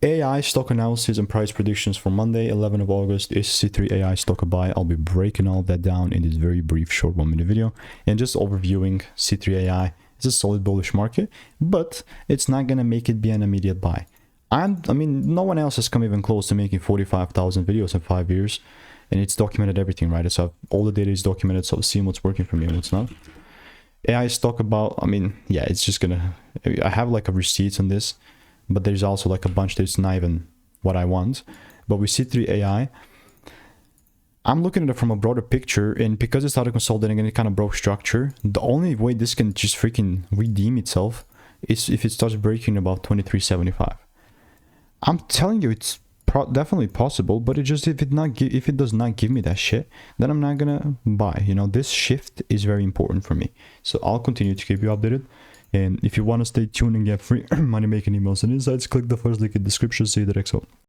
AI stock analysis and price predictions for Monday, 11th of August. Is C3ai stock a buy? I'll be breaking all that down in this very brief short 1-minute video and just overviewing C3ai. It's a solid bullish market, but it's not going to make it be an immediate buy. I mean, no one else has come even close to making 45,000 videos in 5 years, and it's documented everything, right? So all the data is documented, so I've seen what's working for me and what's not. AI stock about, I mean, yeah, it's just gonna, I have like a receipts on this, but there's also like a bunch that's not even what I want. But with C3ai, I'm looking at it from a broader picture, and because it started consolidating and it kind of broke structure, the only way this can just freaking redeem itself is if it starts breaking about 23.75. I'm telling you, it's definitely possible, but it just, if it does not give me that shit, then I'm not gonna buy. You know, this shift is very important for me, so I'll continue to keep you updated. And if you want to stay tuned and get free money making emails and insights, click the first link in the description. See you the next one.